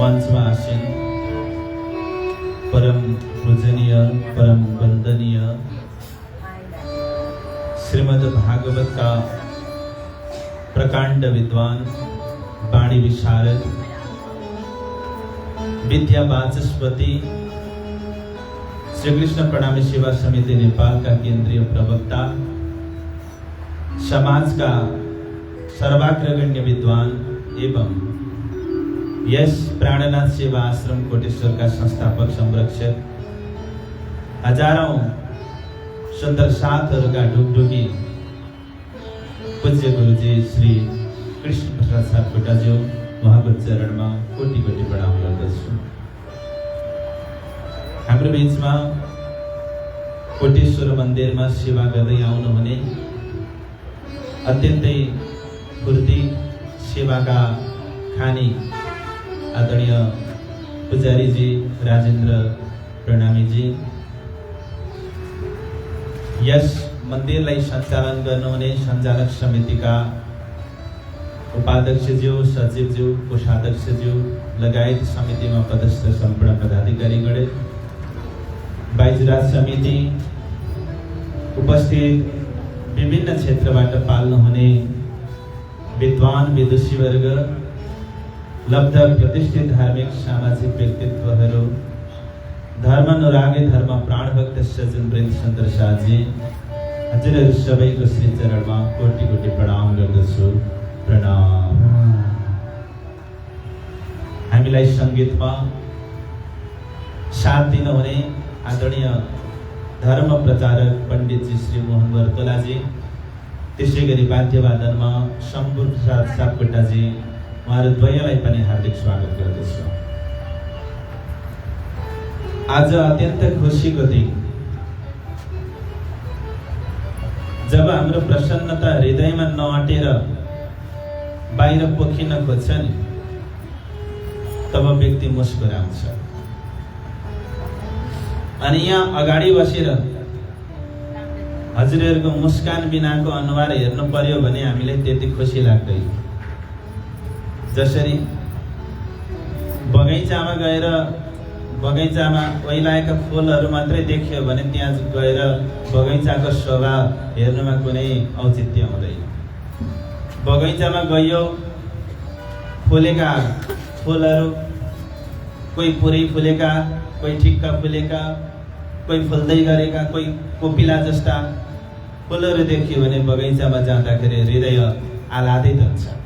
मंचमा आसीन परम पूजनीय परम वंदनीय श्रीमद् भागवत का प्रकांड विद्वान वाणी विशारद विद्या वाचस्पति श्री कृष्ण प्रणामी सेवा समिति नेपाल का केंद्रीय प्रवक्ता, समाज का सर्वाग्रगण्य विद्वान एवं यस प्राणनाथ सेवा आश्रम कोटेश्वर का संस्थापक संरक्षक, हजारौं सुंदर साथहरूका ढुकढुकी पूज्य गुरुजी श्री कृष्ण प्रसाद सापकोटाज्यू, उहाँको चरणमा कोटि कोटि प्रणाम गर्दछु। हाम्रो बीचमा कोटेश्वर मन्दिरमा सेवा गर्दै आउनुहुने अत्यन्तै फुर्ती सेवाका खानी आदरणीय पुजारी जी राजेन्द्र प्रणामी जी, यस मन्दिरलाई सञ्चालन गर्नुहुने सञ्चालक समितिका उपाध्यक्षज्यू, सचिवज्यू, कोषाध्यक्षज्यू लगायत समितिमा पदस्थ सम्पूर्ण पदाधिकारीगण, बाइजराज समिति उपस्थित विभिन्न क्षेत्रबाट पाल्नुहुने विद्वान विदुषीवर्ग, लब्ध प्रतिष्ठित धार्मिक सामाजिक व्यक्तित्वहरू, धर्मानुरागी धर्म प्राणभक्त सज्जनवृन्द सुन्दर साथजी, हजुरहरू सबैको श्री चरणमा कोटि कोटि प्रणाम गर्दछु। प्रणाम। हामीलाई संगीतमा साथ दिनुहुने आदरणीय धर्म प्रचारक पण्डितजी श्री मोहन वर्तलाजी, त्यसैगरी वाद्यवादनमा शम्भु प्रसाद सापकोटाजी, उहाँहरू द्वयलाई पनि हार्दिक स्वागत गर्दछु। आज अत्यन्त खुसीको दिन, जब हाम्रो प्रसन्नता हृदयमा नअटेर बाहिर पोखिन खोज्छ नि, तब व्यक्ति मुस्कुराउँछ। अनि यहाँ अगाडि बसेर हजुरहरूको मुस्कान बिनाको अनुहार हेर्नु पर्यो भने हामीलाई त्यति खुसी लाग्दैन। जसरी बगैँचामा गएर बगैँचामा ओइलाएका फुलहरू मात्रै देखियो भने त्यहाँ गएर बगैँचाको शोभा हेर्नुमा कुनै औचित्य हुँदैन। बगैँचामा गइयो, फुलेका फुलहरू कोही पुरै फुलेका, कोही ठिक्क फुलेका, कोही फुल्दै गरेका, कोही कोपिला जस्ता फुलहरू देखियो भने बगैँचामा जाँदाखेरि हृदय आह्लादित हुन्छ।